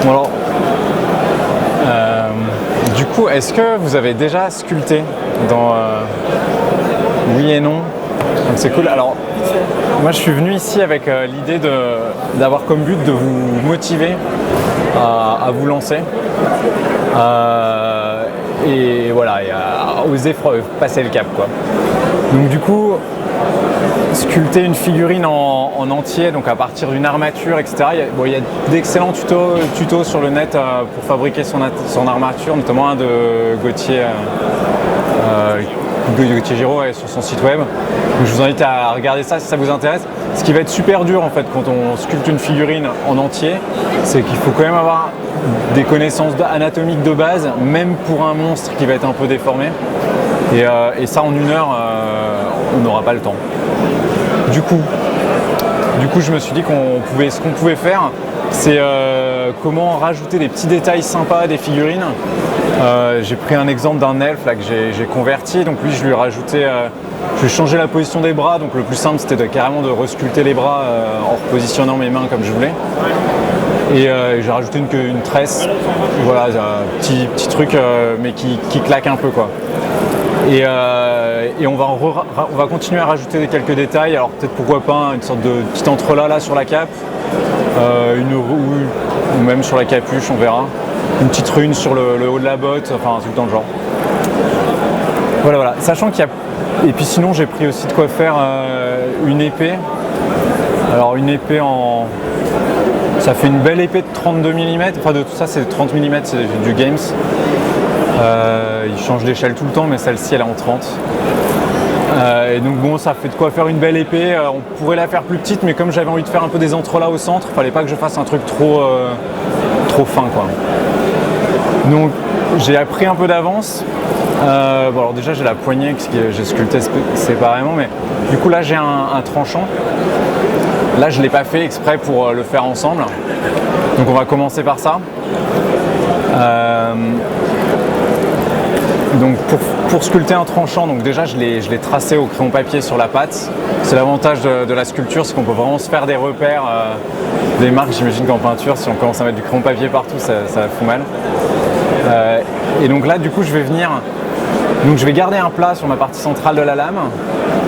Bon alors, du coup, est-ce que vous avez déjà sculpté dans oui et non? Donc c'est cool. Alors, moi je suis venu ici avec l'idée d'avoir comme but de vous motiver à vous lancer. Et voilà, et à oser passer le cap, quoi. Donc du coup, sculpter une figurine en entier, donc à partir d'une armature, etc. Il y a d'excellents tutos sur le net pour fabriquer son armature, notamment un de Gauthier Giraud sur son site web. Donc je vous invite à regarder ça si ça vous intéresse. Ce qui va être super dur en fait quand on sculpte une figurine en entier, c'est qu'il faut quand même avoir des connaissances anatomiques de base, même pour un monstre qui va être un peu déformé. Et ça en 1 heure, on n'aura pas le temps. Du coup, je me suis dit ce qu'on pouvait faire, c'est comment rajouter des petits détails sympas à des figurines. J'ai pris un exemple d'un elfe là, que j'ai converti, donc lui je lui ai rajouté, je lui ai changé la position des bras, donc le plus simple c'était carrément de resculpter les bras en repositionnant mes mains comme je voulais. Et j'ai rajouté une tresse, voilà, un petit truc mais qui claque un peu quoi. Et on va continuer à rajouter quelques détails, alors peut-être pourquoi pas une sorte de petit entrelac là sur la cape, une rouille ou même sur la capuche, on verra. Une petite rune sur le haut de la botte, enfin tout dans le genre. Voilà, sachant qu'il y a... Et puis sinon j'ai pris aussi de quoi faire une épée. Alors une épée en... Ça fait une belle épée de 32 mm, enfin de tout ça c'est 30 mm, c'est du Games. Il change d'échelle tout le temps mais celle-ci elle est en 30. Et donc bon, ça fait de quoi faire une belle épée. On pourrait la faire plus petite mais comme j'avais envie de faire un peu des entrelacs au centre, fallait pas que je fasse un truc trop fin quoi. Donc j'ai appris un peu d'avance. Bon alors déjà j'ai la poignée que j'ai sculpté séparément, mais du coup là j'ai un tranchant. Là je ne l'ai pas fait exprès pour le faire ensemble. Donc on va commencer par ça. Donc pour sculpter un tranchant, donc déjà je l'ai tracé au crayon papier sur la pâte. C'est l'avantage de la sculpture, c'est qu'on peut vraiment se faire des repères, des marques. J'imagine qu'en peinture, si on commence à mettre du crayon papier partout, ça fout mal. Et donc là, du coup, je vais garder un plat sur ma partie centrale de la lame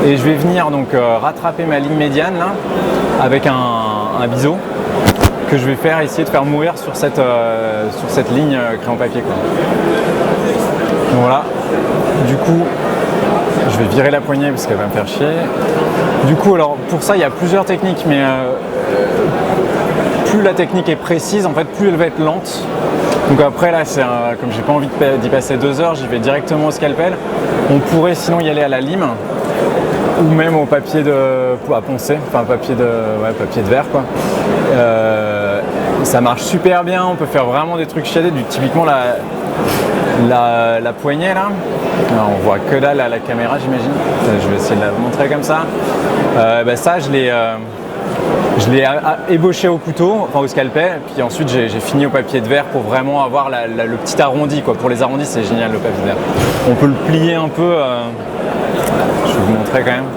et je vais venir donc rattraper ma ligne médiane là avec un biseau que je vais essayer de faire mourir sur cette ligne crayon papier quoi. Donc voilà, du coup je vais virer la poignée parce qu'elle va me faire chier. Du coup alors pour ça il y a plusieurs techniques, mais plus la technique est précise en fait plus elle va être lente. Donc après là comme j'ai pas envie d'y passer 2 heures, j'y vais directement au scalpel. On pourrait sinon y aller à la lime ou même au papier à poncer, enfin papier de verre quoi. Ça marche super bien, on peut faire vraiment des trucs chiadés, typiquement la poignée là. Alors, on voit que dalle à la caméra j'imagine. Je vais essayer de la montrer comme ça. Ça je l'ai ébauché au couteau, enfin au scalpel, puis ensuite j'ai fini au papier de verre pour vraiment avoir le petit arrondi quoi. Pour les arrondis c'est génial le papier de verre. On peut le plier un peu, je vais vous montrer quand même.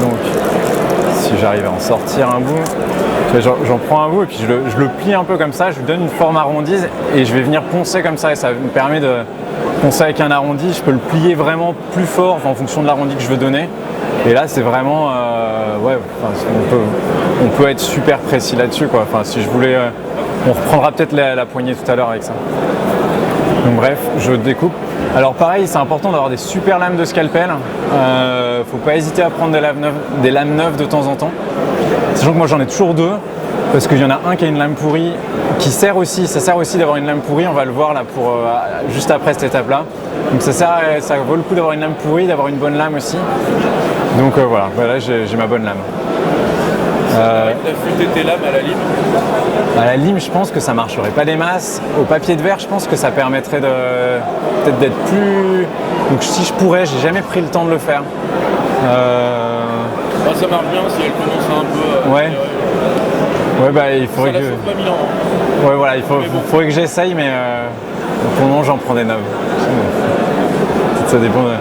Donc si j'arrive à en sortir un bout, j'en prends un bout et puis je le plie un peu comme ça, je lui donne une forme arrondie et je vais venir poncer comme ça et ça me permet de poncer avec un arrondi. Je peux le plier vraiment plus fort en fonction de l'arrondi que je veux donner. Et là c'est vraiment, on peut être super précis là-dessus quoi. Enfin si je voulais, on reprendra peut-être la poignée tout à l'heure avec ça. Donc bref, je découpe. Alors pareil, c'est important d'avoir des super lames de scalpel. Faut pas hésiter à prendre des lames neuves de temps en temps. Sachant que moi j'en ai toujours 2, parce qu'il y en a un qui a une lame pourrie, ça sert aussi d'avoir une lame pourrie, on va le voir là juste après cette étape-là. Donc ça vaut le coup d'avoir une lame pourrie, d'avoir une bonne lame aussi. Donc voilà, j'ai ma bonne lame. T'as affûté tes lames à la lime? À la lime, je pense que ça marcherait pas des masses. Au papier de verre, je pense que ça permettrait peut-être d'être plus... Donc si je pourrais, j'ai jamais pris le temps de le faire. Ça marche bien si elle commence un peu... Ouais, il faudrait ça que... la sauve pas 1000 ans. Hein. Ouais, voilà, faudrait que j'essaye, mais pour le moment, j'en prends des neuves. Ça dépend de...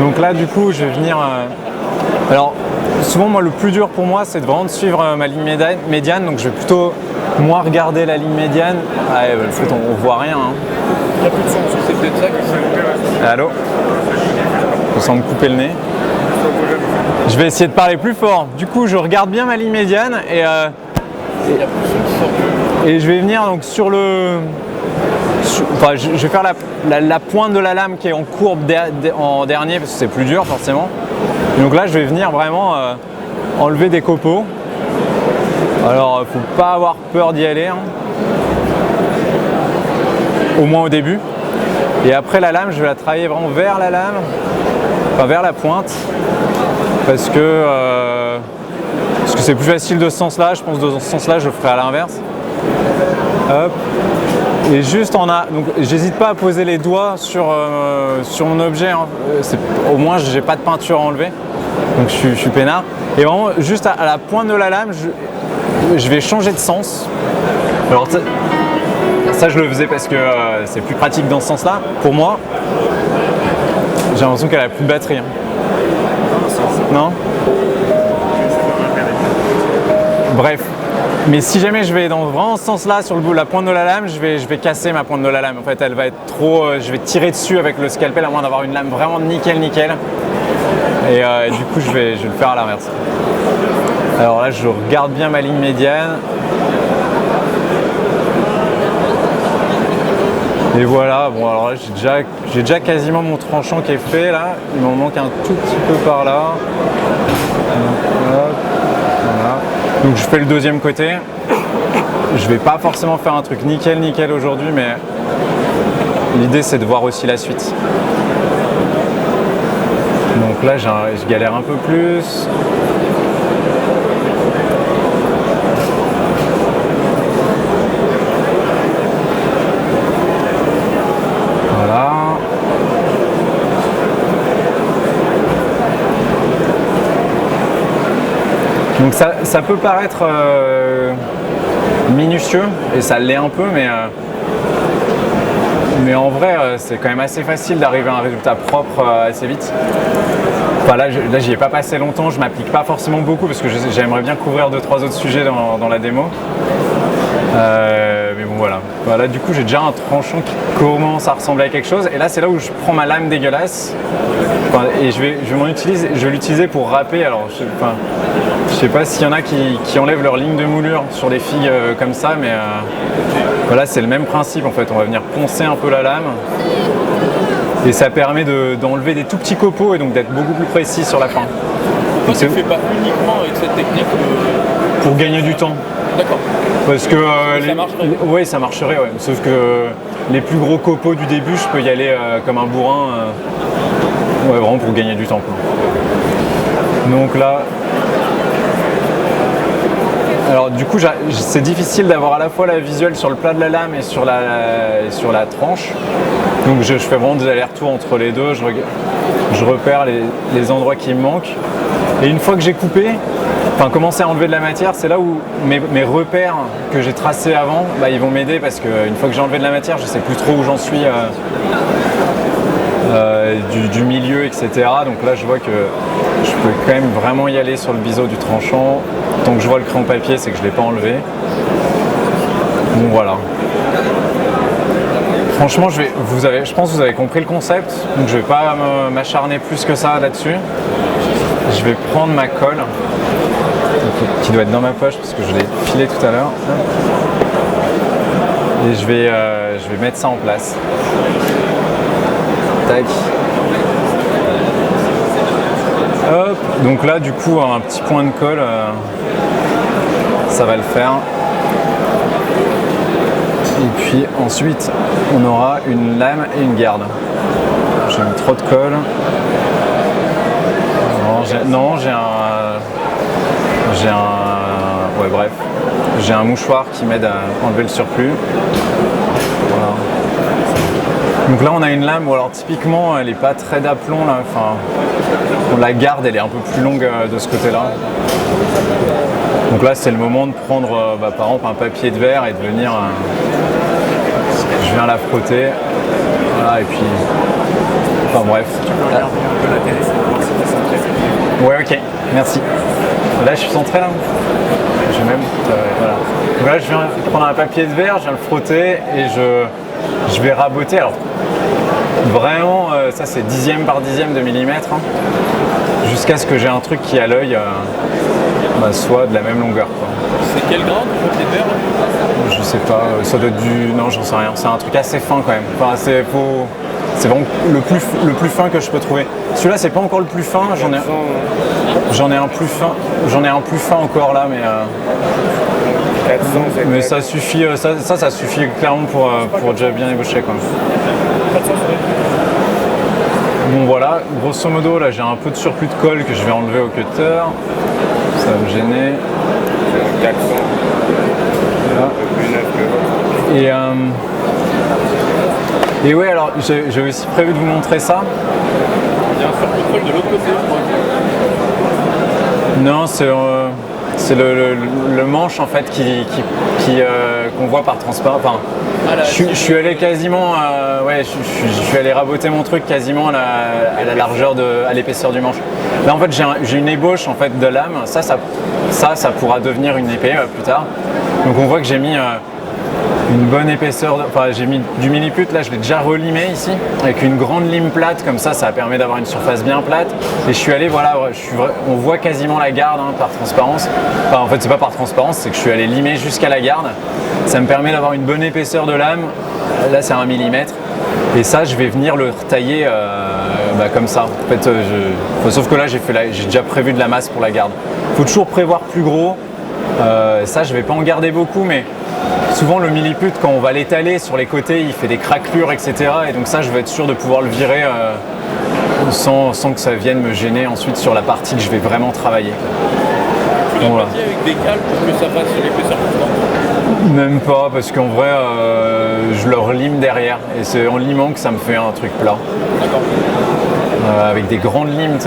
Donc là, du coup, je vais venir... Alors, souvent, moi, le plus dur pour moi, c'est de vraiment de suivre ma ligne médiane. Donc, je vais plutôt, moi, regarder la ligne médiane. Ah, ouais, en fait, on voit rien. Hein. Il n'y a plus de son, c'est peut-être ça qui s'est... Allô? Je sens me couper le nez. Je vais essayer de parler plus fort. Du coup, je regarde bien ma ligne médiane et je vais venir donc sur le... Enfin, je vais faire la pointe de la lame qui est en courbe en dernier parce que c'est plus dur forcément. Et donc là, je vais venir vraiment enlever des copeaux. Alors, il ne faut pas avoir peur d'y aller, hein. Au moins au début. Et après la lame, je vais la travailler vraiment vers la lame, enfin vers la pointe, parce que c'est plus facile de ce sens-là. Je pense que de ce sens-là, je le ferai à l'inverse. Hop. Et juste donc j'hésite pas à poser les doigts sur mon objet, hein. Au moins j'ai pas de peinture à enlever, donc je suis peinard. Et vraiment juste à la pointe de la lame, je vais changer de sens. Alors ça je le faisais parce que c'est plus pratique dans ce sens-là. Pour moi, j'ai l'impression qu'elle a plus de batterie. Hein. Non ? Bref. Mais si jamais je vais dans vraiment ce sens-là, sur la pointe de la lame, je vais casser ma pointe de la lame. En fait, elle va être trop... je vais tirer dessus avec le scalpel à moins d'avoir une lame vraiment nickel. Et du coup, je vais le faire à l'inverse. Alors là, je regarde bien ma ligne médiane. Et voilà, bon alors là, j'ai déjà quasiment mon tranchant qui est fait là. Il m'en manque un tout petit peu par là. Voilà. Donc je fais le deuxième côté. Je vais pas forcément faire un truc nickel aujourd'hui, mais l'idée c'est de voir aussi la suite. Donc là je galère un peu plus. Voilà. Donc ça peut paraître minutieux, et ça l'est un peu, mais en vrai c'est quand même assez facile d'arriver à un résultat propre assez vite. Enfin, là j'y ai pas passé longtemps, je m'applique pas forcément beaucoup parce que j'aimerais bien couvrir 2-3 autres sujets dans la démo. Mais bon voilà. Voilà, du coup j'ai déjà un tranchant qui commence à ressembler à quelque chose, et là c'est là où je prends ma lame dégueulasse. Et je vais l'utiliser pour râper. Alors je sais pas s'il y en a qui enlèvent leur ligne de moulure sur des figues comme ça, mais voilà, c'est le même principe en fait. On va venir poncer un peu la lame et ça permet d'enlever des tout petits copeaux et donc d'être beaucoup plus précis sur la fin. Donc tu ne fais pas uniquement avec cette technique pour gagner du temps. D'accord. Parce que ça marcherait. Oui, ça marcherait, ouais. Sauf que les plus gros copeaux du début, je peux y aller comme un bourrin. Ouais, vraiment pour gagner du temps, quoi. Donc là, alors du coup, c'est difficile d'avoir à la fois la visuelle sur le plat de la lame et sur la tranche. Donc je fais vraiment des allers-retours entre les deux. Je repère les endroits qui me manquent. Et une fois que j'ai coupé, commencé à enlever de la matière, c'est là où mes repères que j'ai tracés avant, ils vont m'aider, parce qu'une fois que j'ai enlevé de la matière, je sais plus trop où j'en suis. Du milieu, etc. Donc là je vois que je peux quand même vraiment y aller sur le biseau du tranchant. Tant que je vois le crayon papier, c'est que je ne l'ai pas enlevé. Donc voilà. Franchement, je pense que vous avez compris le concept, donc je ne vais pas m'acharner plus que ça là-dessus. Je vais prendre ma colle, qui doit être dans ma poche parce que je l'ai filée tout à l'heure. Et je vais mettre ça en place. Tac. Hop. Donc là du coup un petit point de colle, ça va le faire. Et puis ensuite on aura une lame et une garde. J'ai mis trop de colle. J'ai un mouchoir qui m'aide à enlever le surplus. Voilà. Donc là on a une lame, alors typiquement elle n'est pas très d'aplomb là, la garde elle est un peu plus longue de ce côté là. Donc là c'est le moment de prendre par exemple un papier de verre et de venir, je viens la frotter, voilà, et puis, bref. Tu peux regarder un peu la télé, savoir si ça s'intéresse. Ouais, ok, merci. Là, je suis centré là. Je vais même. Voilà. Donc là, je viens prendre un papier de verre, je viens le frotter et je vais raboter. Alors, vraiment, ça c'est dixième par dixième de millimètre, hein, jusqu'à ce que j'ai un truc qui à l'œil soit de la même longueur, quoi. C'est quel grain de papier de verre là? Je sais pas, ça doit être du. Non, j'en sais rien. C'est un truc assez fin quand même. Enfin, c'est vraiment le plus fin que je peux trouver. Celui-là, c'est pas encore le plus fin. J'en ai un plus fin. J'en ai un plus fin encore là, mais. 400, Mais ça suffit. Ça suffit clairement pour déjà bien ébaucher, quoi. 400, Bon voilà, grosso modo là j'ai un peu de surplus de colle que je vais enlever au cutter. Ça va me gêner. 400. Voilà. Plus neuf que Et ouais, alors j'ai aussi prévu de vous montrer ça. il y a un surplus de colle de l'autre côté, je crois. Non, c'est le manche en fait qu'on voit par transparent. Enfin, je suis allé quasiment, je suis allé raboter mon truc quasiment à la largeur à l'épaisseur du manche. Là en fait j'ai une ébauche en fait de lame. Ça pourra devenir une épée plus tard. Donc on voit que j'ai mis une bonne épaisseur, j'ai mis du milliput, là je l'ai déjà relimé ici, avec une grande lime plate, comme ça permet d'avoir une surface bien plate. Et je suis allé, on voit quasiment la garde par transparence. Enfin en fait c'est pas par transparence, c'est que je suis allé limer jusqu'à la garde. Ça me permet d'avoir une bonne épaisseur de lame, là c'est 1 mm. Et ça je vais venir le retailler comme ça. En fait, sauf que là j'ai déjà prévu de la masse pour la garde. Il faut toujours prévoir plus gros. Ça je vais pas en garder beaucoup, mais souvent le milliput, quand on va l'étaler sur les côtés, il fait des craquelures, etc. Et donc ça, je vais être sûr de pouvoir le virer sans que ça vienne me gêner ensuite sur la partie que je vais vraiment travailler. Tu l'as parti avec des cales pour que ça fasse l'épaisseur constante? Même pas, parce qu'en vrai, je le relime derrière. Et c'est en limant que ça me fait un truc plat. D'accord. Avec des grandes limes,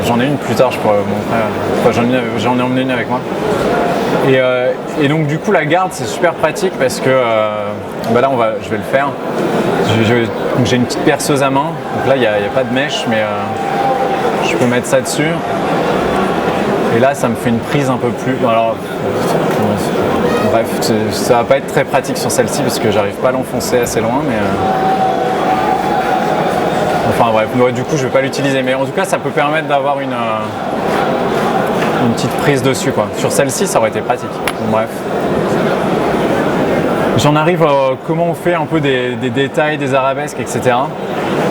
j'en ai une plus tard, je pourrais vous montrer. Enfin, j'en ai emmené une avec moi. Et donc du coup la garde c'est super pratique parce que là je vais le faire. Donc, j'ai une petite perceuse à main, donc là il n'y a pas de mèche, mais je peux mettre ça dessus. Et là ça me fait une prise un peu plus. Alors bref, ça va pas être très pratique sur celle-ci parce que j'arrive pas à l'enfoncer assez loin, mais enfin bref, du coup je vais pas l'utiliser, mais en tout cas ça peut permettre d'avoir une petite prise dessus, quoi. Sur celle-ci ça aurait été pratique. Bref. J'en arrive à comment on fait un peu des détails, des arabesques, etc.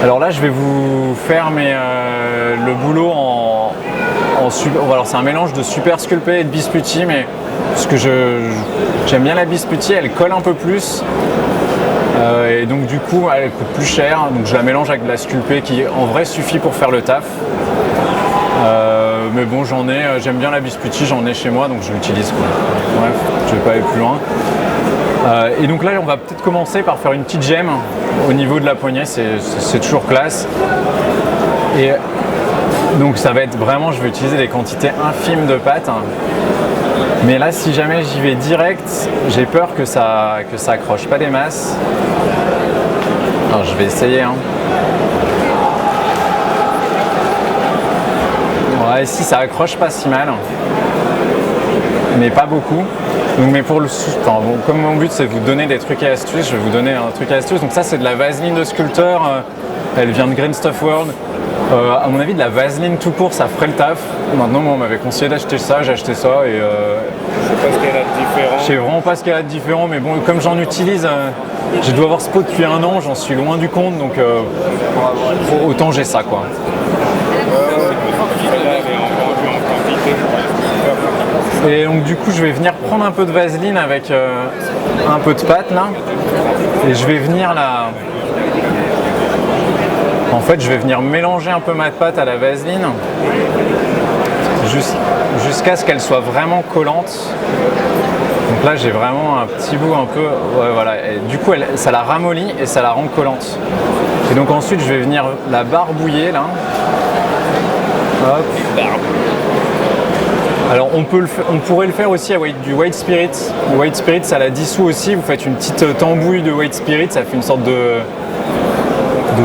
Alors là je vais vous faire le boulot alors c'est un mélange de super sculpté et de biscuiti, mais parce que j'aime bien la biscuiti, elle colle un peu plus. Et donc du coup elle coûte plus cher, donc je la mélange avec de la sculpée qui en vrai suffit pour faire le taf. Mais bon, j'aime bien la biscuiti, j'en ai chez moi, donc je l'utilise, quoi. Bref, je vais pas aller plus loin. Et donc là, on va peut-être commencer par faire une petite gemme au niveau de la poignée, c'est toujours classe. Et donc ça va être vraiment, je vais utiliser des quantités infimes de pâte. Mais là, si jamais j'y vais direct, j'ai peur que ça accroche pas des masses. Alors je vais essayer, hein. Ouais, si ça accroche pas si mal, mais pas beaucoup. Donc, mais pour comme mon but c'est de vous donner des trucs et astuces, je vais vous donner un truc et astuce. Donc ça c'est de la vaseline de sculpteur, elle vient de Green Stuff World. À mon avis de la vaseline tout court ça ferait le taf. Maintenant moi on m'avait conseillé d'acheter ça, j'ai acheté ça et je sais pas ce qu'elle a de différent. Je sais vraiment pas ce qu'elle a de différent, mais bon comme j'en utilise, je dois avoir ce pot depuis 1 an, j'en suis loin du compte, donc autant j'ai ça, quoi. Et donc du coup je vais venir prendre un peu de vaseline avec un peu de pâte là, et je vais venir là. En fait je vais venir mélanger un peu ma pâte à la vaseline jusqu'à ce qu'elle soit vraiment collante. Donc là j'ai vraiment un petit bout un peu, ouais, voilà. Et du coup ça la ramollit et ça la rend collante. Et donc ensuite je vais venir la barbouiller là. Hop. Alors on pourrait le faire aussi avec du white spirit. Le white spirit ça la dissout aussi. Vous faites une petite tambouille de white spirit, ça fait une sorte de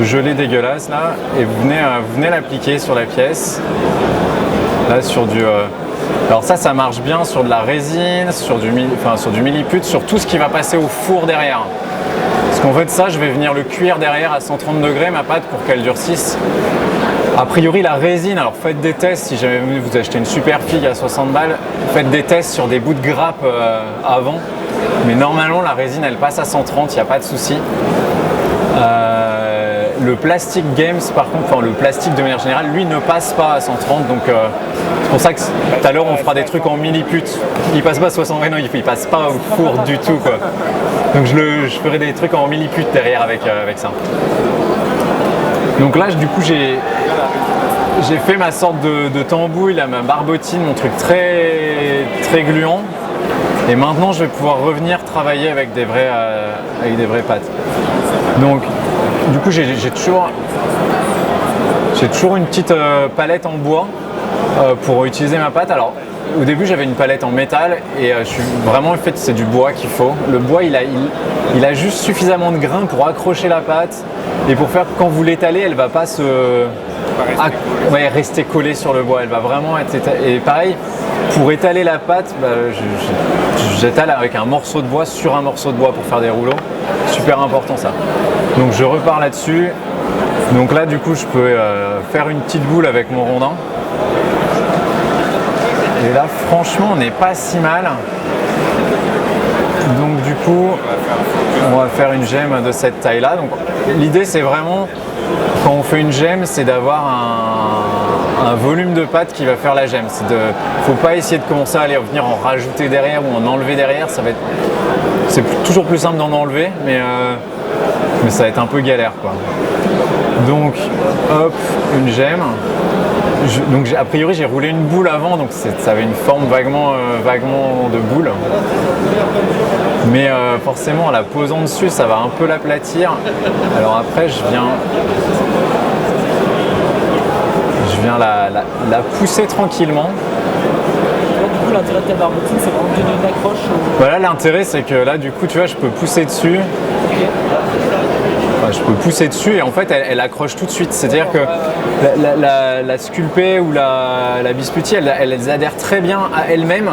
gelée dégueulasse là. Et vous venez l'appliquer sur la pièce. Là sur du Alors ça marche bien sur de la résine, sur du milliput, sur tout ce qui va passer au four derrière. Parce qu'en fait ça, je vais venir le cuire derrière à 130 degrés ma pâte pour qu'elle durcisse. A priori la résine, alors faites des tests, si jamais vous achetez une super figue à 60 balles, faites des tests sur des bouts de grappe avant. Mais normalement la résine elle passe à 130, il n'y a pas de souci. Le Plastic Games par contre, enfin le plastique de manière générale, lui ne passe pas à 130, donc c'est pour ça que tout à l'heure on fera des trucs en milliput. Il passe pas à 60, non, il passe pas au four du tout quoi. Donc je ferai des trucs en milliput derrière avec ça. Donc là du coup j'ai fait ma sorte de tambouille, là, ma barbotine, mon truc très gluant. Et maintenant je vais pouvoir revenir travailler avec des vraies pâtes. Donc du coup j'ai toujours une petite palette en bois pour utiliser ma pâte. Alors au début j'avais une palette en métal et je suis vraiment en fait c'est du bois qu'il faut. Le bois il a juste suffisamment de grains pour accrocher la pâte et pour faire que quand vous l'étalez elle va pas rester collée sur le bois. Elle va vraiment être et pareil pour étaler la pâte, j'étale avec un morceau de bois sur un morceau de bois pour faire des rouleaux. Super important ça. Donc je repars là-dessus. Donc là du coup je peux faire une petite boule avec mon rondin. Et là franchement on n'est pas si mal. Donc du coup on va faire une gemme de cette taille là. Donc l'idée c'est vraiment quand on fait une gemme c'est d'avoir un volume de pâte qui va faire la gemme. Faut pas essayer de commencer à aller venir en rajouter derrière ou en enlever derrière. C'est toujours plus simple d'en enlever, mais ça va être un peu galère quoi. Donc hop, une gemme. Donc a priori j'ai roulé une boule avant, donc ça avait une forme vaguement de boule. Mais forcément en la posant dessus ça va un peu l'aplatir. Alors après je viens la pousser tranquillement. Du coup l'intérêt de ta barbotine c'est vraiment de donner une accroche. Voilà, l'intérêt c'est que là du coup tu vois je peux pousser dessus. Okay. Enfin, je peux pousser dessus et en fait elle accroche tout de suite. C'est-à-dire que la sculpée ou la biscuitier elles adhèrent très bien à elles-mêmes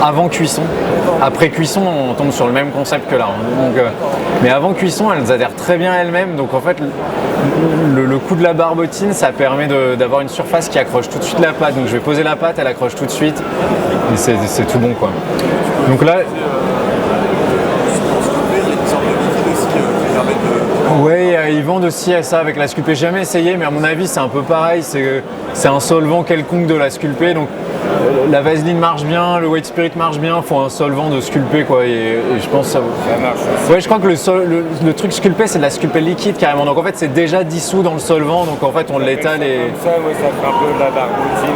avant cuisson. Après cuisson on tombe sur le même concept que là. Donc, mais avant cuisson elles adhèrent très bien à elles-mêmes. Donc en fait le coup de la barbotine ça permet d'avoir une surface qui accroche tout de suite la pâte. Donc je vais poser la pâte, elle accroche tout de suite et c'est tout bon quoi. Donc là ouais, ils vendent aussi ça avec la sculpée. J'ai jamais essayé, mais à mon avis, c'est un peu pareil. C'est un solvant quelconque de la sculpée. Donc, la vaseline marche bien, le white spirit marche bien. Il faut un solvant de sculpée, quoi. Et je pense que ça marche. Ouais, je crois que le truc sculpé, c'est de la sculpée liquide carrément. Donc, en fait, c'est déjà dissous dans le solvant. Donc, en fait, on l'étale et. Comme ça, ouais, ça fait un peu de la barbotine.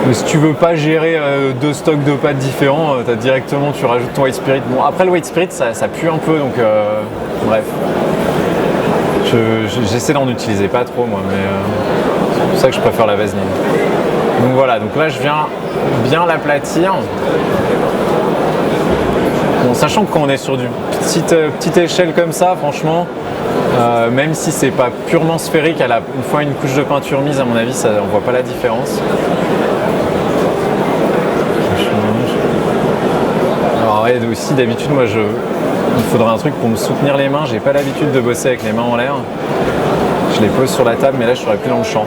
Mais si tu veux pas gérer deux stocks de pâtes différents, tu rajoutes ton white spirit. Bon, après, le white spirit, ça pue un peu. Donc, bref. J'essaie d'en utiliser pas trop moi, mais c'est pour ça que je préfère la vaseline. Donc voilà, donc là je viens bien l'aplatir. Bon, sachant que quand on est sur du petite échelle comme ça, franchement, même si c'est pas purement sphérique, une fois une couche de peinture mise, à mon avis, on voit pas la différence. Alors ouais, aussi d'habitude, moi il faudrait un truc pour me soutenir les mains. J'ai pas l'habitude de bosser avec les mains en l'air. Je les pose sur la table, mais là je serais plus dans le champ.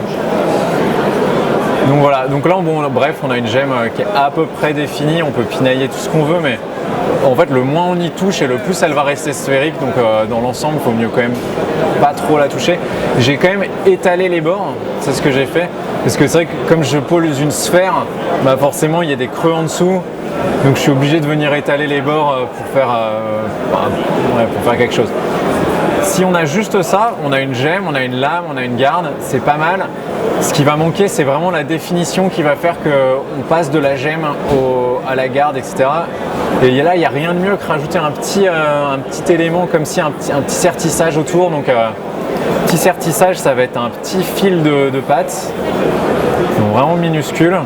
Donc voilà, donc là bon, bref, on a une gemme qui est à peu près définie. On peut pinailler tout ce qu'on veut, mais en fait le moins on y touche et le plus elle va rester sphérique. Donc dans l'ensemble, il faut mieux quand même pas trop la toucher. J'ai quand même étalé les bords, c'est ce que j'ai fait. Parce que c'est vrai que comme je pose une sphère, bah forcément il y a des creux en dessous. Donc je suis obligé de venir étaler les bords pour faire quelque chose. Si on a juste ça, on a une gemme, on a une lame, on a une garde, c'est pas mal. Ce qui va manquer, c'est vraiment la définition qui va faire qu'on passe de la gemme à la garde, etc. Et là, il n'y a rien de mieux que rajouter un petit élément comme si un petit sertissage autour. Donc petit sertissage, ça va être un petit fil de pâte, donc vraiment minuscule.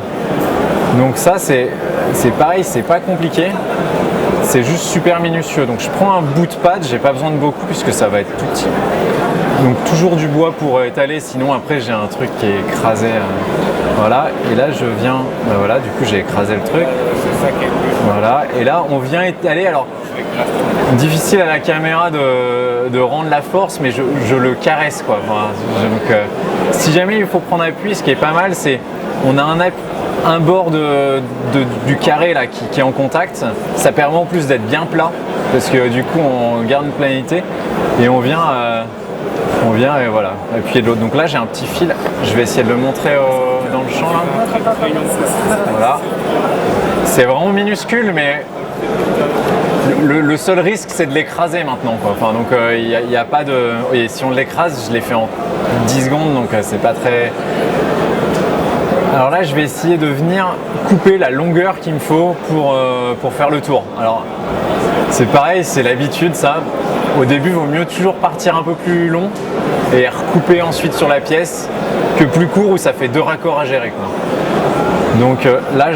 Donc ça c'est pareil, c'est pas compliqué, c'est juste super minutieux. Donc je prends un bout de pâte, j'ai pas besoin de beaucoup puisque ça va être tout petit. Donc toujours du bois pour étaler, sinon après j'ai un truc qui est écrasé. Voilà, et là je viens, voilà, du coup j'ai écrasé le truc. C'est ça qui est cool. Voilà, et là on vient étaler, alors difficile à la caméra de rendre la force, mais je le caresse quoi. Enfin, donc si jamais il faut prendre appui, ce qui est pas mal, c'est on a un bord du carré là qui est en contact. Ça permet en plus d'être bien plat, parce que du coup on garde une planité et on vient et voilà, appuyer de l'autre. Donc là j'ai un petit fil, je vais essayer de le montrer dans le champ là. Voilà. C'est vraiment minuscule, mais le seul risque c'est de l'écraser maintenant quoi. Enfin, donc il n'y a pas de. Et si on l'écrase, je l'ai fait en 10 secondes, donc c'est pas très. Alors là je vais essayer de venir couper la longueur qu'il me faut pour faire le tour. Alors c'est pareil, c'est l'habitude ça. Au début, il vaut mieux toujours partir un peu plus long et recouper ensuite sur la pièce que plus court où ça fait 2 raccords à gérer, quoi. Donc là,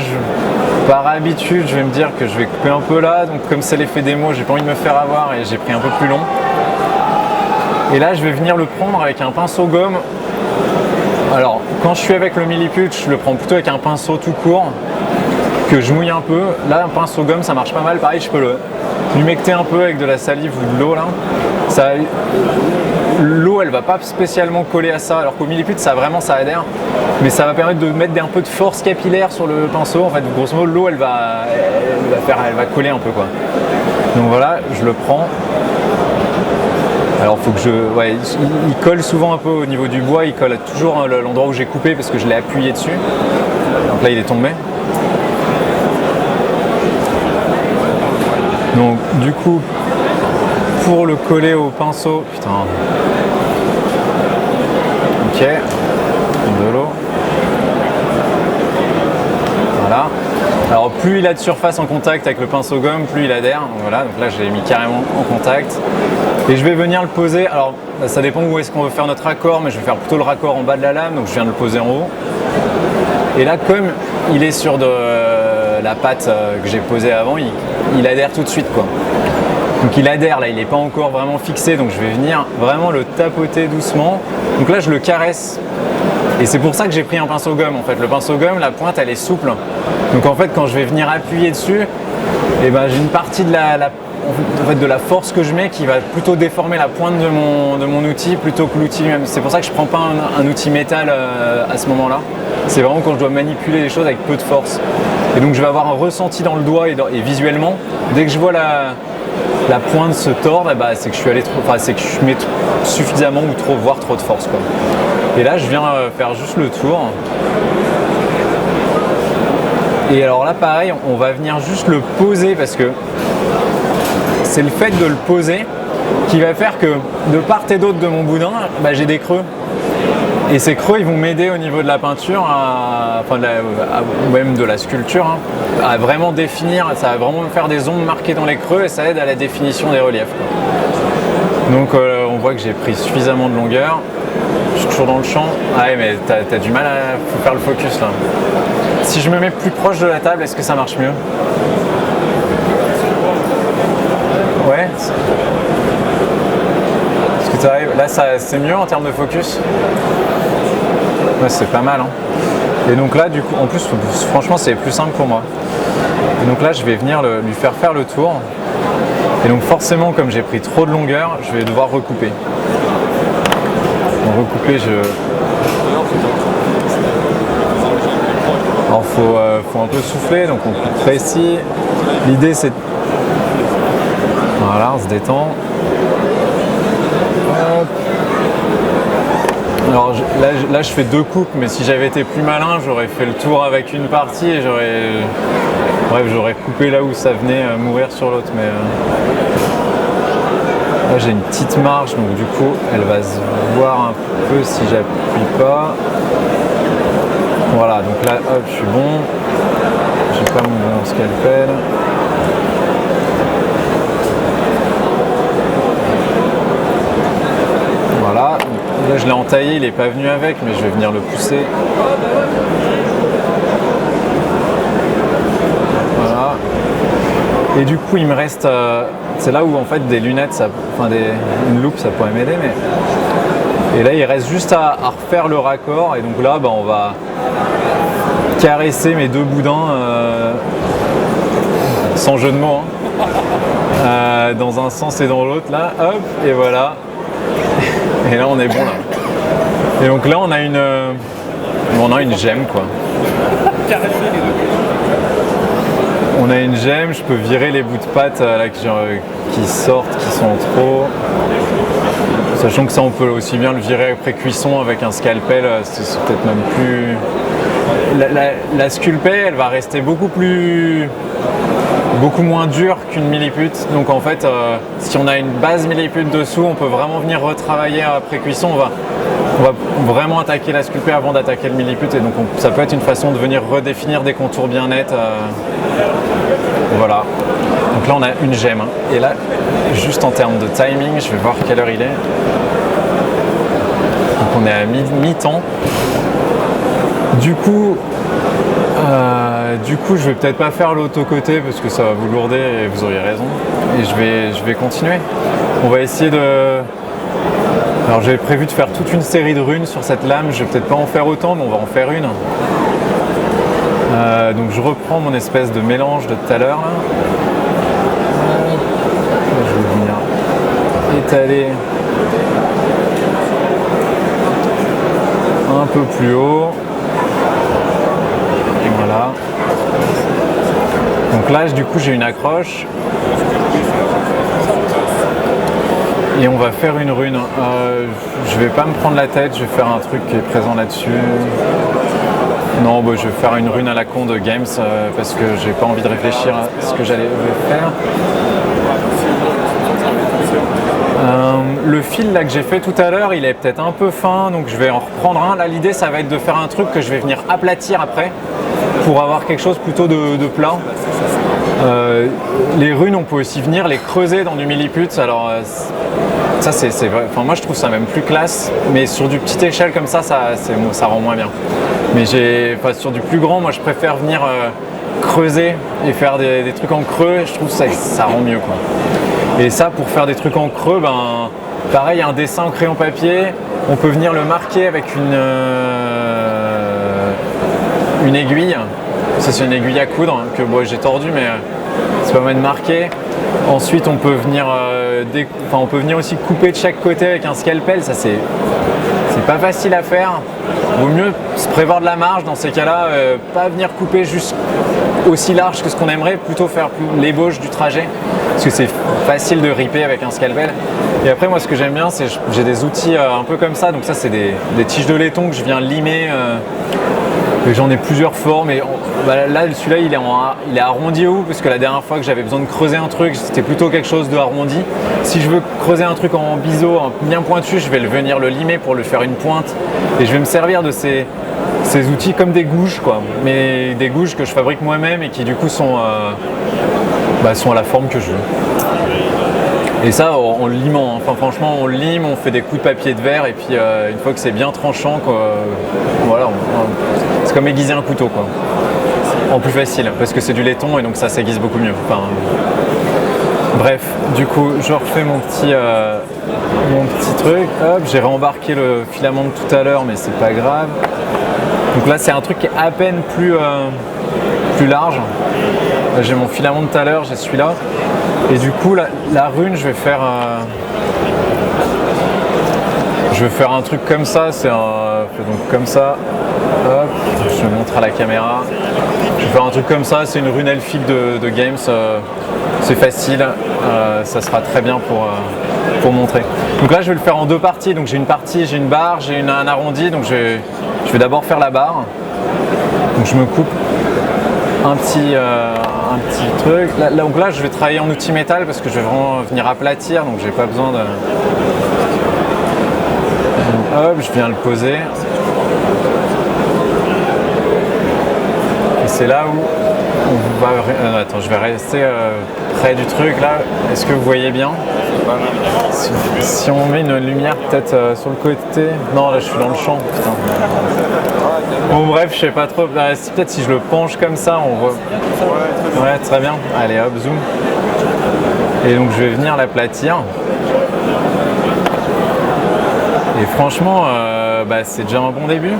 par habitude, je vais me dire que je vais couper un peu là. Donc comme c'est l'effet démo, j'ai pas envie de me faire avoir et j'ai pris un peu plus long. Et là, je vais venir le prendre avec un pinceau gomme. Alors, quand je suis avec le milliputch, je le prends plutôt avec un pinceau tout court que je mouille un peu. Là, un pinceau gomme, ça marche pas mal. Pareil, je peux le humecter un peu avec de la salive ou de l'eau là. L'eau, elle va pas spécialement coller à ça, alors qu'au milliputch, ça adhère, mais ça va permettre de mettre un peu de force capillaire sur le pinceau. En fait, grosso modo, l'eau, elle va coller un peu quoi. Donc voilà, je le prends. Alors faut que il colle souvent un peu au niveau du bois, il colle toujours l'endroit où j'ai coupé parce que je l'ai appuyé dessus. Donc là, il est tombé. Donc du coup, pour le coller au pinceau, putain. Ok, de l'eau. Voilà. Alors plus il a de surface en contact avec le pinceau gomme, plus il adhère. Donc voilà, donc là je l'ai mis carrément en contact. Et je vais venir le poser. Alors ça dépend où est-ce qu'on veut faire notre raccord, mais je vais faire plutôt le raccord en bas de la lame, donc je viens de le poser en haut. Et là, comme il est sur la pâte que j'ai posée avant, il adhère tout de suite quoi. Donc il adhère là, il n'est pas encore vraiment fixé, donc je vais venir vraiment le tapoter doucement. Donc là je le caresse. Et c'est pour ça que j'ai pris un pinceau gomme en fait. Le pinceau gomme, la pointe elle est souple. Donc en fait quand je vais venir appuyer dessus, et ben, j'ai une partie de la force que je mets qui va plutôt déformer la pointe de mon outil plutôt que l'outil lui-même. C'est pour ça que je ne prends pas un outil métal à ce moment-là. C'est vraiment quand je dois manipuler les choses avec peu de force. Et donc je vais avoir un ressenti dans le doigt et visuellement. Dès que je vois la pointe se tordre, bah, c'est que je suis allé c'est que je mets suffisamment ou voire trop de force quoi. Et là je viens faire juste le tour. Et alors là pareil, on va venir juste le poser parce que c'est le fait de le poser qui va faire que de part et d'autre de mon boudin, bah, j'ai des creux. Et ces creux, ils vont m'aider au niveau de la peinture, ou même de la sculpture, hein, à vraiment définir, ça va vraiment me faire des ombres marquées dans les creux et ça aide à la définition des reliefs, quoi. Donc on voit que j'ai pris suffisamment de longueur. Je suis toujours dans le champ. Ah ouais, mais t'as du mal à faire le focus là. Si je me mets plus proche de la table, est-ce que ça marche mieux? Ouais. Est-ce que tu arrives? Là, c'est mieux en termes de focus? Ouais, c'est pas mal. Hein. Et donc là, du coup, en plus, franchement, c'est plus simple pour moi. Et donc là, je vais venir lui faire le tour. Et donc forcément, comme j'ai pris trop de longueur, je vais devoir recouper. Pour recouper, alors faut un peu souffler, donc on coupe précis. L'idée c'est voilà, on se détend. Hop. Alors là je fais 2 coupes, mais si j'avais été plus malin, j'aurais fait le tour avec une partie et j'aurais coupé là où ça venait mourir sur l'autre. Mais là j'ai une petite marge, donc du coup elle va se voir un peu si j'appuie pas. Voilà, donc là hop, je suis bon. J'ai pas mon scalpel. Voilà, là je l'ai entaillé, il n'est pas venu avec, mais je vais venir le pousser. Voilà. Et du coup il me reste, c'est là où en fait des lunettes, une loupe ça pourrait m'aider, mais Et là il reste juste à refaire le raccord et donc là on va caresser mes deux boudins sans jeu de mots dans un sens et dans l'autre là, hop, et voilà. Et là on est bon là. Et donc là on a une gemme quoi. On a une gemme, je peux virer les bouts de pâte là, qui sortent, qui sont trop. Sachant que ça on peut aussi bien le virer après cuisson avec un scalpel, c'est peut-être même plus. La sculpée elle va rester beaucoup moins dure qu'une millipute. Donc en fait si on a une base millipute dessous, on peut vraiment venir retravailler après cuisson. On va vraiment attaquer la sculpée avant d'attaquer le millipute et donc ça peut être une façon de venir redéfinir des contours bien nets. Voilà. Donc là on a une gemme et là juste en termes de timing, je vais voir quelle heure il est. Donc on est à mi-temps. Du coup je vais peut-être pas faire l'auto-côté parce que ça va vous lourder et vous auriez raison. Et je vais continuer. On va essayer de. Alors j'avais prévu de faire toute une série de runes sur cette lame. Je vais peut-être pas en faire autant, mais on va en faire une. Donc je reprends mon espèce de mélange de tout à l'heure. Je vais venir étaler un peu plus haut. Voilà. Donc là, du coup, j'ai une accroche. Et on va faire une rune. Je vais pas me prendre la tête, je vais faire un truc qui est présent là-dessus. Non, je vais faire une rune à la con de Games parce que j'ai pas envie de réfléchir à ce que j'allais faire. Le fil là que j'ai fait tout à l'heure, il est peut-être un peu fin, donc je vais en reprendre un. Là, l'idée, ça va être de faire un truc que je vais venir aplatir après pour avoir quelque chose plutôt de plat. Les runes, on peut aussi venir les creuser dans du milliput. Alors ça, c'est vrai. Enfin, moi, je trouve ça même plus classe, mais sur du petite échelle comme ça rend moins bien. Mais sur du plus grand, moi, je préfère venir creuser et faire des trucs en creux. Je trouve que ça rend mieux, quoi. Et ça, pour faire des trucs en creux, pareil, un dessin en crayon papier, on peut venir le marquer avec une aiguille. Ça, c'est une aiguille à coudre que j'ai tordue, mais c'est pas mal de marquer. Ensuite, on peut venir aussi couper de chaque côté avec un scalpel. Ça, c'est pas facile à faire. Vaut mieux se prévoir de la marge dans ces cas-là, pas venir couper juste aussi large que ce qu'on aimerait, plutôt faire l'ébauche du trajet. Parce que c'est facile de ripper avec un scalpel. Et après, moi, ce que j'aime bien, c'est j'ai des outils un peu comme ça. Donc ça, c'est des tiges de laiton que je viens limer. J'en ai plusieurs formes. Et là, celui-là, il est arrondi haut parce que la dernière fois que j'avais besoin de creuser un truc, c'était plutôt quelque chose de arrondi. Si je veux creuser un truc en biseau, bien pointu, je vais venir le limer pour le faire une pointe. Et je vais me servir de ces outils comme des gouges, quoi. Mais des gouges que je fabrique moi-même et qui du coup sont à la forme que je veux. Et ça en le limant, enfin franchement on le lime, on fait des coups de papier de verre et puis une fois que c'est bien tranchant, voilà, c'est comme aiguiser un couteau, quoi. En plus facile parce que c'est du laiton et donc ça s'aiguise beaucoup mieux. Bref, du coup je refais mon petit truc, hop, j'ai réembarqué le filament de tout à l'heure mais c'est pas grave. Donc là c'est un truc qui est à peine plus large. Là, j'ai mon filament de tout à l'heure, j'ai celui-là. Et du coup la rune je vais faire un truc comme ça, donc comme ça, hop, je vais montrer à la caméra. Je vais faire un truc comme ça, c'est une rune elfique de Games, c'est facile, ça sera très bien pour montrer. Donc là je vais le faire en deux parties, donc j'ai une barre, j'ai un arrondi, donc je vais d'abord faire la barre. Donc je me coupe un petit truc. Donc là je vais travailler en outil métal parce que je vais vraiment venir aplatir, donc j'ai pas besoin de... Hop, je viens le poser. Et c'est là où on va... attends, je vais rester près du truc là. Est-ce que vous voyez bien? Si on met une lumière peut-être sur le côté... Non, là je suis dans le champ, putain. Bon bref, je sais pas trop. Peut-être si je le penche comme ça, on voit... Ouais, très bien. Allez hop, zoom. Et donc je vais venir l'aplatir. Et franchement, c'est déjà un bon début.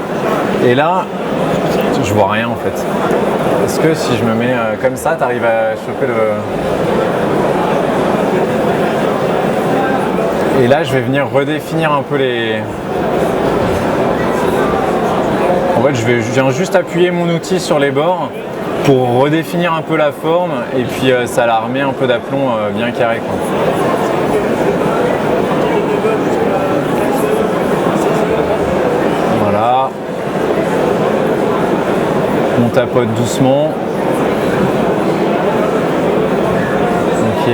Et là, je vois rien en fait. Est-ce que si je me mets comme ça, tu arrives à choper le... Et là, je vais venir redéfinir un peu les... En fait, je viens juste appuyer mon outil sur les bords pour redéfinir un peu la forme et puis ça la remet un peu d'aplomb bien carré, quoi. Voilà. On tapote doucement. Ok.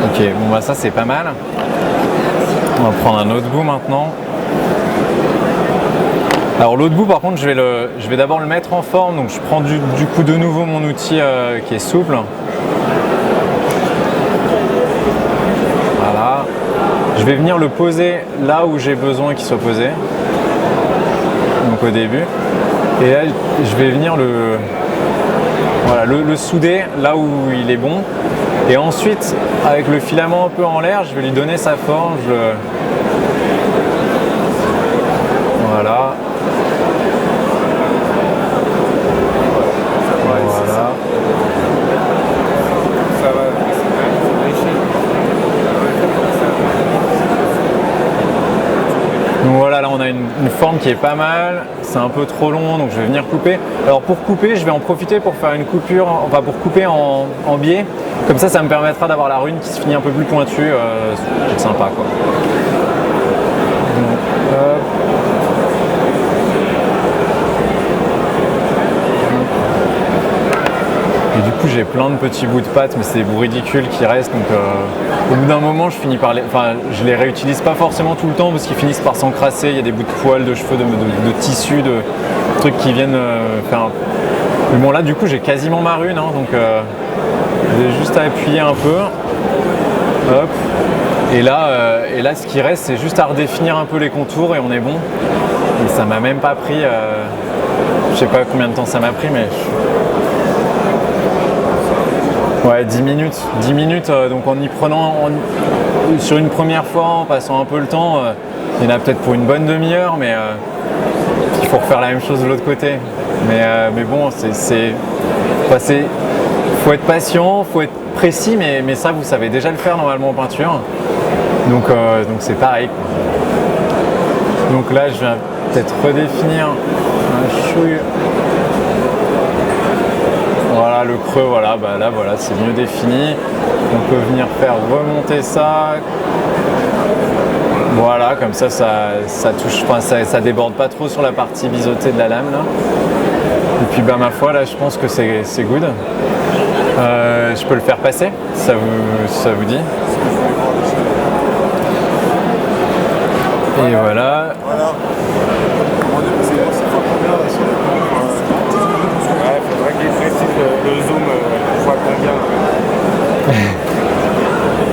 Ok, bon bah ça c'est pas mal. On va prendre un autre bout maintenant. Alors l'autre bout par contre je vais d'abord le mettre en forme, donc je prends du coup de nouveau mon outil qui est souple. Voilà. Je vais venir le poser là où j'ai besoin qu'il soit posé. Donc au début. Et là je vais venir le souder là où il est bon. Et ensuite, avec le filament un peu en l'air, je vais lui donner sa forme. Voilà. Voilà. Ça va. Donc voilà, là on a une forme qui est pas mal. C'est un peu trop long, donc je vais venir couper. Alors pour couper, je vais en profiter pour faire une coupure, enfin pour couper en biais. Comme ça me permettra d'avoir la rune qui se finit un peu plus pointue. C'est sympa, quoi. Donc, et du coup j'ai plein de petits bouts de pâte, mais c'est des bouts ridicules qui restent, donc au bout d'un moment je finis par je les réutilise pas forcément tout le temps parce qu'ils finissent par s'encrasser. Il y a des bouts de poils, de cheveux, de tissus, de trucs qui viennent faire un... Mais bon là du coup j'ai quasiment ma rune, hein, donc j'ai juste à appuyer un peu. Hop. Et là ce qui reste c'est juste à redéfinir un peu les contours et on est bon. Et ça m'a même pas pris, je sais pas combien de temps ça m'a pris, mais... Ouais, 10 minutes. 10 minutes, donc en y prenant sur une première fois, en passant un peu le temps, il y en a peut-être pour une bonne demi-heure, mais il faut refaire la même chose de l'autre côté. Mais bon, faut être patient, faut être précis, mais ça vous savez déjà le faire normalement en peinture. Donc c'est pareil. Donc là, je vais peut-être redéfinir un chouille. Voilà le creux, voilà, là voilà, c'est mieux défini. On peut venir faire remonter ça. Voilà, comme ça touche, enfin, ça déborde pas trop sur la partie biseautée de la lame là. Et puis ma foi là, je pense que c'est good. Je peux le faire passer, si ça vous dit. Et voilà. Le zoom, je vois combien.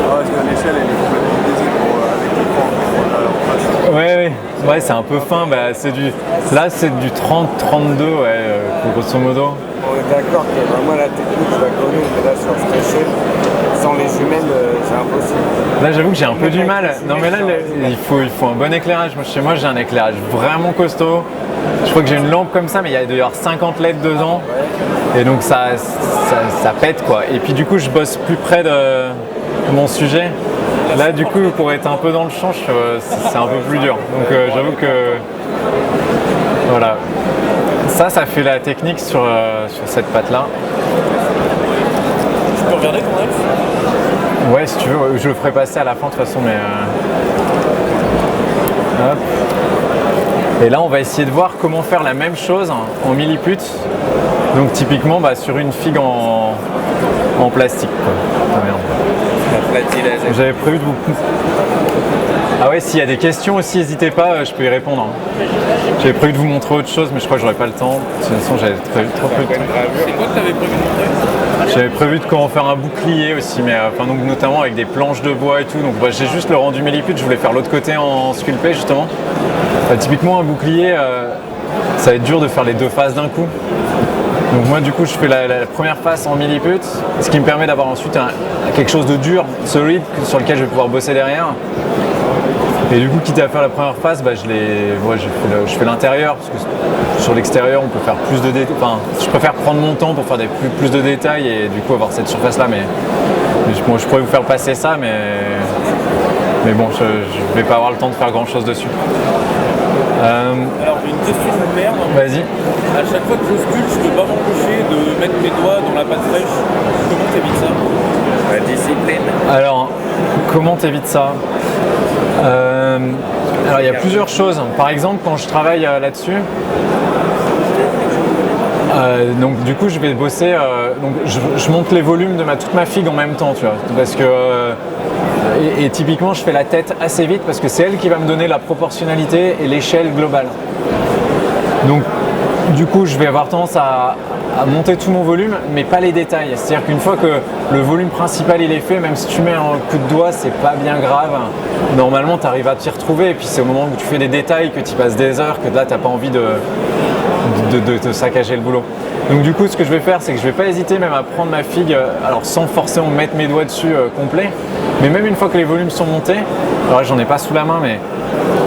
Parce que l'échelle elle est complètement désigne avec l'écran. Ouais, c'est un peu fin. Là, c'est du 30-32, grosso modo. On est d'accord que moi la technique je la connais, mais là sur cette échelle, sans les jumelles, c'est impossible. Là, j'avoue que j'ai un peu du mal. Non, mais là, il faut un bon éclairage. Chez moi, j'ai un éclairage vraiment costaud. Je crois que j'ai une lampe comme ça, mais il y a d'ailleurs 50 LED dedans. Et donc ça pète, quoi. Et puis du coup, je bosse plus près de mon sujet. Là, du coup, pour être un peu dans le champ, c'est un peu plus dur. Donc j'avoue que voilà. Ça fait la technique sur cette pâte-là. Tu peux regarder ton ex ? Ouais, si tu veux, je le ferai passer à la fin de toute façon, mais... Hop. Et là, on va essayer de voir comment faire la même chose en milliput. Donc typiquement sur une figue en plastique, quoi. Ah, merde. J'avais prévu de vous... Ah ouais, s'il y a des questions aussi, n'hésitez pas, je peux y répondre. Hein. J'avais prévu de vous montrer autre chose, mais je crois que j'aurais pas le temps. De toute façon, j'avais trop peu de temps. C'est quoi que tu avais prévu de montrer ? J'avais prévu de comment faire un bouclier aussi, mais donc notamment avec des planches de bois et tout. Donc j'ai juste le rendu milliput, je voulais faire l'autre côté en sculpté justement. Typiquement un bouclier, ça va être dur de faire les deux faces d'un coup. Donc moi du coup je fais la première face en milliput, ce qui me permet d'avoir ensuite quelque chose de dur, solide, sur lequel je vais pouvoir bosser derrière. Et du coup, quitte à faire la première phase, je fais l'intérieur, parce que sur l'extérieur, on peut faire plus de détails. Enfin, je préfère prendre mon temps pour faire plus de détails et du coup avoir cette surface-là. Mais bon, je pourrais vous faire passer ça, mais bon, je ne vais pas avoir le temps de faire grand-chose dessus. Alors j'ai une question de merde. Vas-y. À chaque fois que je sculpte, je peux pas m'empêcher de mettre mes doigts dans la pâte fraîche. Comment t'évites ça? La discipline. Alors, comment t'évites ça? Alors il y a plusieurs choses. Par exemple, quand je travaille là-dessus, donc du coup je vais bosser, donc je monte les volumes de toute ma figue en même temps, tu vois, parce que et typiquement je fais la tête assez vite parce que c'est elle qui va me donner la proportionnalité et l'échelle globale. Donc du coup je vais avoir tendance à monter tout mon volume, mais pas les détails. C'est-à-dire qu'une fois que le volume principal il est fait, même si tu mets un coup de doigt, c'est pas bien grave. Normalement, tu arrives à t'y retrouver. Et puis c'est au moment où tu fais des détails, que tu passes des heures, que là, tu n'as pas envie de te saccager le boulot. Donc du coup, ce que je vais faire, c'est que je vais pas hésiter même à prendre ma figue, alors sans forcément mettre mes doigts dessus complet, mais même une fois que les volumes sont montés, alors j'en ai pas sous la main, mais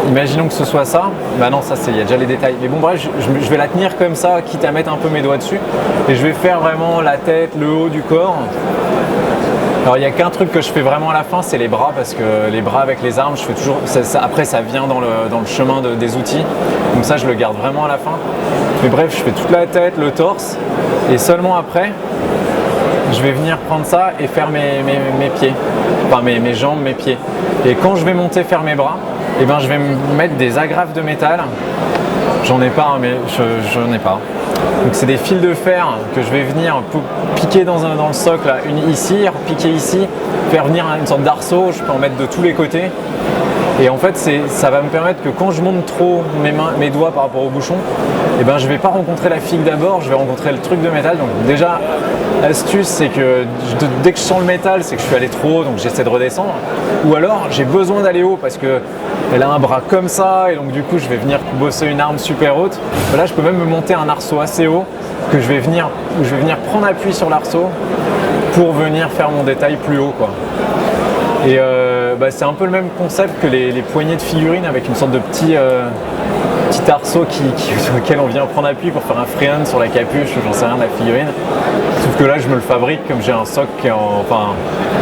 imaginons que ce soit ça, bah non, ça c'est, il y a déjà les détails. Mais bon bref, je vais la tenir comme ça, quitte à mettre un peu mes doigts dessus, et je vais faire vraiment la tête, le haut du corps. Alors il n'y a qu'un truc que je fais vraiment à la fin, c'est les bras, parce que les bras avec les armes, je fais toujours, après ça vient dans le chemin des outils, donc ça je le garde vraiment à la fin. Mais bref, je fais toute la tête, le torse, et seulement après, je vais venir prendre ça et faire mes pieds, enfin mes jambes, mes pieds. Et quand je vais monter faire mes bras, eh ben, je vais me mettre des agrafes de métal. J'en ai pas, mais j'en ai pas. Donc c'est des fils de fer que je vais venir piquer dans le socle, là, une ici, piquer ici, faire venir une sorte d'arceau, je peux en mettre de tous les côtés. Et en fait, ça va me permettre que quand je monte trop mes doigts par rapport au bouchon, eh ben, je ne vais pas rencontrer la figue d'abord, je vais rencontrer le truc de métal. Donc déjà, l'astuce, c'est que dès que je sens le métal, c'est que je suis allé trop haut, donc j'essaie de redescendre. Ou alors, j'ai besoin d'aller haut parce qu'elle a un bras comme ça, et donc du coup, je vais venir bosser une arme super haute. Là, je peux même me monter un arceau assez haut, où je vais venir prendre appui sur l'arceau pour venir faire mon détail plus haut, quoi. Et c'est un peu le même concept que les poignées de figurines avec une sorte de petit arceau sur lequel on vient prendre appui pour faire un freehand sur la capuche ou j'en sais rien de la figurine. Sauf que là je me le fabrique comme j'ai un socle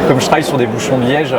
comme je travaille sur des bouchons de liège.